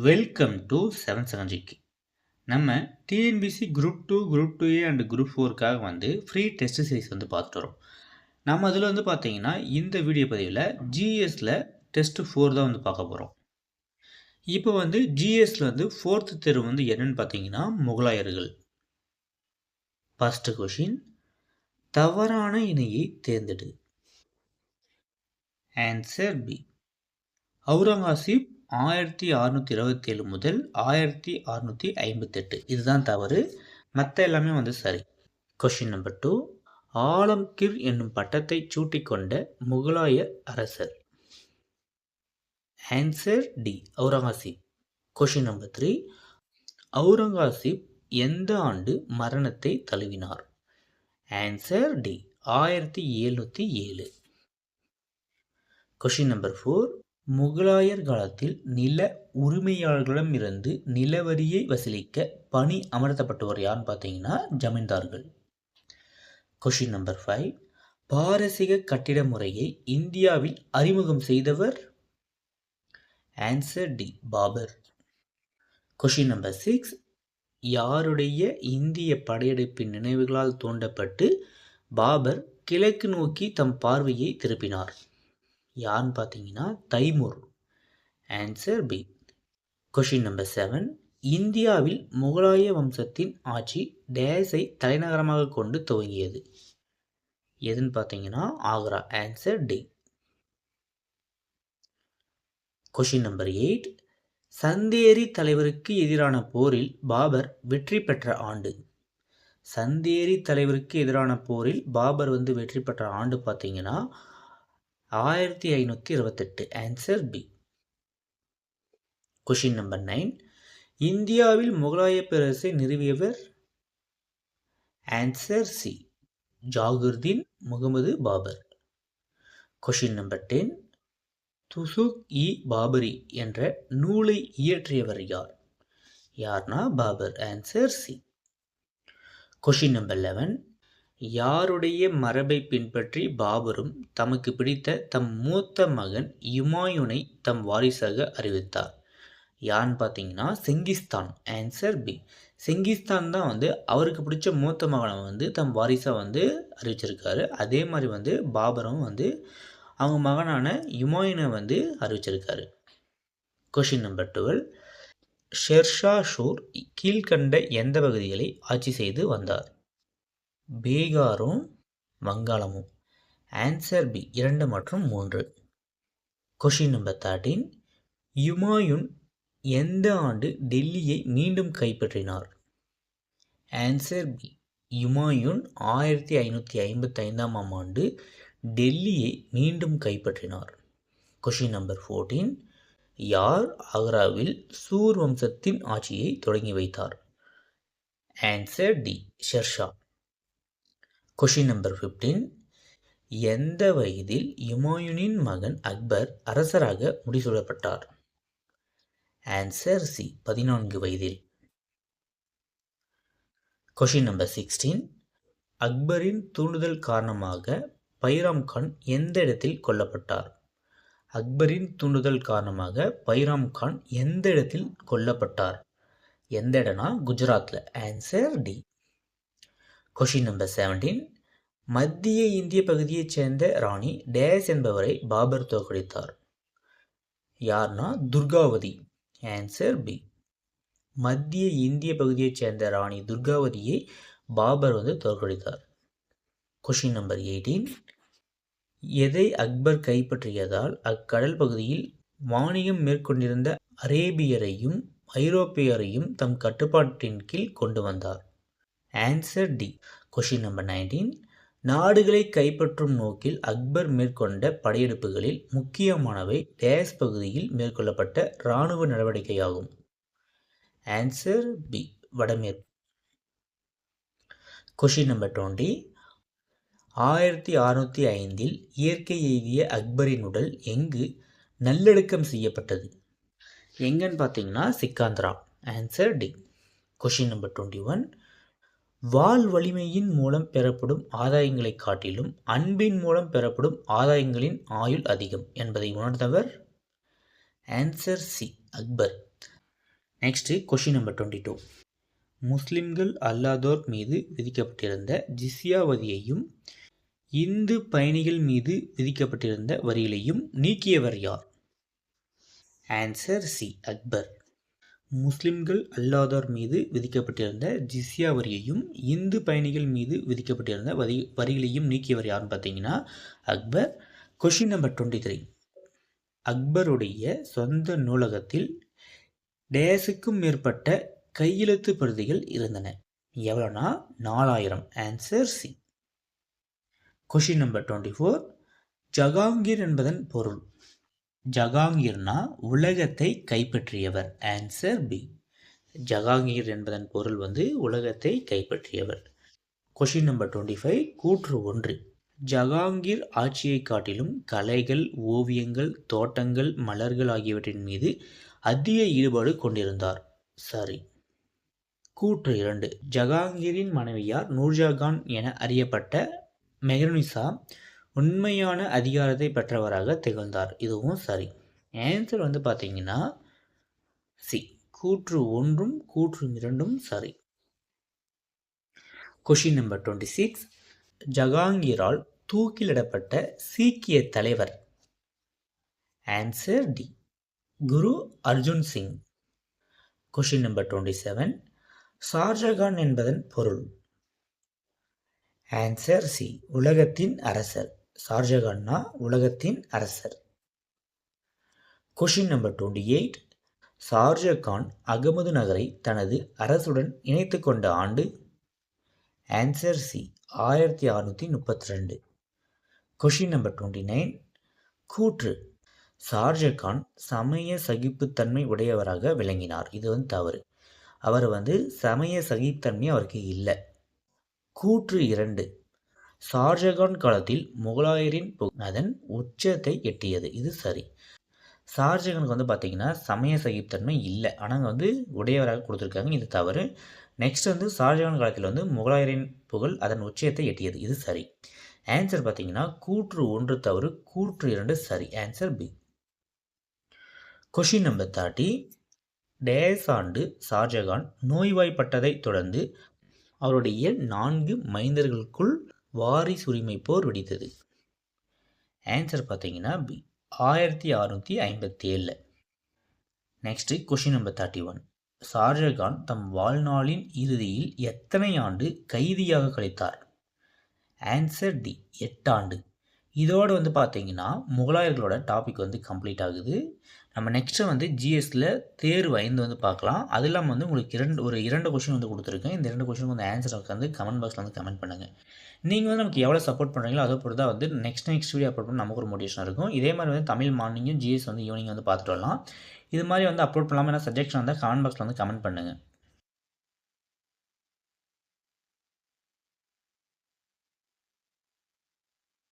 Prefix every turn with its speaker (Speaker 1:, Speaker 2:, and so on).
Speaker 1: Welcome to 7 செகண்ட்ஜிக்கு. நம்ம TNPSC group 2, group 2A and group 4க்காக வந்து ஃப்ரீ டெஸ்ட் சீரிஸ் வந்து பார்த்துட்டு வரோம். நம்ம அதில் வந்து பார்த்தீங்கன்னா இந்த வீடியோ பதிவில் ஜிஎஸ்ல டெஸ்ட் 4 தான் வந்து பார்க்க போகிறோம். இப்போ வந்து ஜிஎஸ்ல வந்து 4th தேர்வு வந்து என்னன்னு பார்த்தீங்கன்னா முகலாயர்கள். ஃபர்ஸ்ட் கொஷின், தவறான இணையை தேர்ந்தெடு. Answer B. அவுரங்கசீப் 1627 முதல் 1658. இதுதான் தவறு, மற்ற எல்லாமே வந்து சரி. கொஷின் நம்பர் 2, ஆலம்கீர் என்னும் பட்டத்தை சூட்டிக்கொண்ட முகலாய அரசர். Answer D, Aurangzeb. Question number 3, Aurangzeb எந்த ஆண்டு மரணத்தை தழுவினார்? Answer D, 1707. கொஷின் நம்பர் 4, முகலாயர் காலத்தில் நில உரிமையாளர்களிடமிருந்து நிலவரியை வசூலிக்க பணி அமர்த்தப்பட்டவர் யாருன்னு பார்த்தீங்கன்னா ஜமீன்தார்கள். கொஷின் நம்பர் 5, பாரசீக கட்டிட முறையை இந்தியாவில் அறிமுகம் செய்தவர்? Answer D, Babur. Question number 6, யாருடைய இந்திய படையெடுப்பின் நினைவுகளால் தூண்டப்பட்டு பாபர் கிழக்கு நோக்கி தம் பார்வையை திருப்பினார்? யாருன்னு பார்த்தீங்கன்னா Timur. Answer B. Question number 7, இந்தியாவில் முகலாய வம்சத்தின் ஆட்சி டேஸை தலைநகரமாக கொண்டு துவங்கியது? எதுன்னு பார்த்தீங்கன்னா Agra. Answer D. Question number 8, Chanderi தலைவருக்கு எதிரான போரில் பாபர் வெற்றி பெற்ற ஆண்டு? சந்தேரி தலைவருக்கு எதிரான போரில் பாபர் வந்து வெற்றி பெற்ற ஆண்டு பார்த்தீங்கன்னா 1528. Answer B. கொஷின் நம்பர் 9, இந்தியாவில் முகலாய பேரரசை நிறுவியவர்? Answer C, Zahiruddin Muhammad Babur. Question number 10, Tuzuk-i-Baburi என்ற நூலை இயற்றியவர் யார்? யார்னா Babur. Answer C. Question number 11, யாருடைய மரபை பின்பற்றி பாபரும் தமக்கு பிடித்த தம் மூத்த மகன் யுமாயூனை தம் வாரிசாக அறிவித்தார்? யான்னு பார்த்தீங்கன்னா செங்கிஸ்தான். Answer B. செங்கிஸ்தான் தான் வந்து அவருக்கு பிடிச்ச மூத்த மகனை வந்து தம் வாரிசாக வந்து அறிவிச்சிருக்காரு. அதே மாதிரி வந்து பாபரும் வந்து அவங்க மகனான யுமாயூனை வந்து அறிவிச்சிருக்காரு. கொஷின் நம்பர் 12, ஷெர்ஷா சூர் கீழ்கண்ட எந்த பகுதிகளை ஆட்சி செய்து வந்தார்? பீகாரும் வங்காளமும். ஆன்சர் பி, 2 மற்றும் 3. கொஷின் நம்பர் 13, யுமாயூன் எந்த ஆண்டு டெல்லியை மீண்டும் கைப்பற்றினார்? ஆன்சர் பி, யுமாயூன் 1555ஆம் ஆண்டு டெல்லியை மீண்டும் கைப்பற்றினார். கொஷின் நம்பர் 14, யார் ஆக்ராவில் சூர் வம்சத்தின் ஆட்சியை தொடங்கி வைத்தார்? Answer D, Sher Shah. Question number 15, எந்த வயதில் யுமாயூனின் மகன் அக்பர் அரசராக முடிசூடப்பட்டார்? ஆன்சர் சி, 14 வயதில். கொஷின் நம்பர் 16, அக்பரின் தூண்டுதல் காரணமாக பைராம் கான் எந்த இடத்தில் கொல்லப்பட்டார்? அக்பரின் தூண்டுதல் காரணமாக பைராம் கான் எந்த இடத்தில் கொல்லப்பட்டார்? எந்த இடம்னா குஜராத்தில். Answer D. கொஷின் நம்பர் 17, மத்திய இந்திய பகுதியைச் சேர்ந்த ராணி டேஸ் என்பவரை பாபர் தோற்கடித்தார்? யார்னா துர்காவதி. Answer B. மத்திய இந்திய பகுதியைச் சேர்ந்த ராணி துர்காவதியை பாபர் வந்து தோற்கடித்தார். கொஷின் நம்பர் 18, எதை அக்பர் கைப்பற்றியதால் அக்கடல் பகுதியில் வாணிகம் மேற்கொண்டிருந்த அரேபியரையும் ஐரோப்பியரையும் தம் கட்டுப்பாட்டின் கீழ் கொண்டு வந்தார்? Answer D. கொஷின் நம்பர் 19, நாடுகளை கைப்பற்றும் நோக்கில் அக்பர் மேற்கொண்ட படையெடுப்புகளில் முக்கியமானவை டேஸ் பகுதியில் மேற்கொள்ளப்பட்ட இராணுவ நடவடிக்கையாகும்? ஆன்சர் பி, வடமேற்கு. கொஷின் நம்பர் 20, 1605இல் இயற்கை எய்திய அக்பரின் உடல் எங்கு நல்லடக்கம் செய்யப்பட்டது? எங்கன்னு பார்த்தீங்கன்னா Sikandra. Answer D. Question number 21, வாள் வலிமையின் மூலம் பெறப்படும் ஆதாயங்களை காட்டிலும் அன்பின் மூலம் பெறப்படும் ஆதாயங்களின் ஆயுள் அதிகம் என்பதை உணர்ந்தவர்? Answer C, Akbar. Next question number 22. முஸ்லிம்கள் அல்லாதோர் மீது விதிக்கப்பட்டிருந்த ஜிஸ்யா வரியையும் இந்து பயணிகள் மீது விதிக்கப்பட்டிருந்த வரிகளையும் நீக்கியவர் யார்? Answer C, Akbar. முஸ்லிம்கள் அல்லாதோர் மீது விதிக்கப்பட்டிருந்த ஜிஸ்யா வரியையும் இந்து பயணிகள் மீது விதிக்கப்பட்டிருந்த வரிகளையும் நீக்கியவர் யாருன்னு பார்த்தீங்கன்னா அக்பர். Question number 23. அக்பருடைய சொந்த நூலகத்தில் டேஸுக்கும் மேற்பட்ட கையெழுத்து பிரதிகள் இருந்தன. எவ்வளோனா 4000. Answer C. Question number 24. Jahangir என்பதன் பொருள். ஜகாங்கீர்னா உலகத்தை கைப்பற்றியவர். Answer B. ஜகாங்கீர் என்பதன் பொருள் உலகத்தை கைப்பற்றியவர். Question number 25. கூற்று 1. ஜகாங்கீர் ஆட்சியை காட்டிலும் கலைகள், ஓவியங்கள், தோட்டங்கள், மலர்கள் ஆகியவற்றின் மீது அதிக ஈடுபாடு கொண்டிருந்தார். சரி. கூற்று 2. ஜகாங்கீரின் மனைவியார் நூர்ஜஹான் என அறியப்பட்ட மெஹருநிசா உண்மையான அதிகாரத்தை பெற்றவராக திகழ்ந்தார். இதுவும் சரி. ஆன்சர் பார்த்தீங்கன்னா சி. கூற்று 1ம் கூற்று 2ம் சரி. Question number 26. ஜகாங்கீரால் தூக்கிலிடப்பட்ட சீக்கிய தலைவர். Answer D, Guru Arjun Singh. Question number 27. Shahjahan என்பதன் பொருள். ஆன்சர் சி, உலகத்தின் அரசர். ஷாஜகான்னா உலகத்தின் அரசர். Question number 28. ஷாஜகான் அகமது நகரை தனது அரசுடன் இணைத்து கொண்ட ஆண்டு. Answer C, 1632. Question number 29. கூற்று. ஷாஜகான் சமய சகிப்புத்தன்மை உடையவராக விளங்கினார். இது தவறு. அவர் சமய சகிப்புத்தன்மை அவருக்கு இல்லை. கூற்று 2. ஷாஜகான் காலத்தில் முகலாயரின் அதன் உச்சத்தை எட்டியது. இது சரி. ஷாஜகானுக்கு பார்த்தீங்கன்னா சமய சகிப்புத்தன்மை இல்லை, ஆனால் உடையவராக கொடுத்துருக்காங்க. இது தவறு. நெக்ஸ்ட் ஷாஜகான் காலத்தில் முகலாயரின் புகழ் அதன் உச்சத்தை எட்டியது. இது சரி. ஆன்சர் பார்த்தீங்கன்னா கூற்று 1 தவறு, கூற்று 2 சரி. Answer B. Question number 30. டேஸ் ஆண்டு ஷாஜகான் நோய்வாய்ப்பட்டதை தொடர்ந்து அவருடைய 4 மைந்தர்களுக்குள் வாரிசுரிமை போர் வெடித்தது. ஆன்சர் பார்த்தீங்கன்னா B, 1657. Next question number 31. Shahjahan தம் வாழ்நாளின் இறுதியில் எத்தனை ஆண்டு கைதியாக கழித்தார்? ஆன்சர் டி, 8 ஆண்டு. இதோடு பார்த்தீங்கன்னா முகலாயர்களோட டாபிக் கம்ப்ளீட் ஆகுது. நம்ம நெக்ஸ்ட்டு ஜிஎஸ்ல தேர்வு 5 பார்க்கலாம். அது இல்லாமல் உங்களுக்கு ஒரு 2 கொஷின் கொடுத்துருக்கேன். இந்த 2 கொஷின் ஆன்சர் கமெண்ட் பாக்ஸில் கமெண்ட் பண்ணுங்கள். நீங்கள் நமக்கு எவ்வளோ சப்போர்ட் பண்ணுறீங்களோ அதை பொறுத்து தான் நெக்ஸ்ட் வீடியோ அப்லோட் பண்ண நமக்கு ஒரு மோட்டிவேஷன் இருக்கும். இதே மாதிரி தமிழ் மார்னிங்கும் ஜிஎஸ் ஈவினிங் பார்த்துட்டு வரலாம். இது மாதிரி அப்லோட் பண்ணலாமல் சஜெக்ஷன் கமெண்ட் பாக்ஸில் கமெண்ட் பண்ணுங்கள்.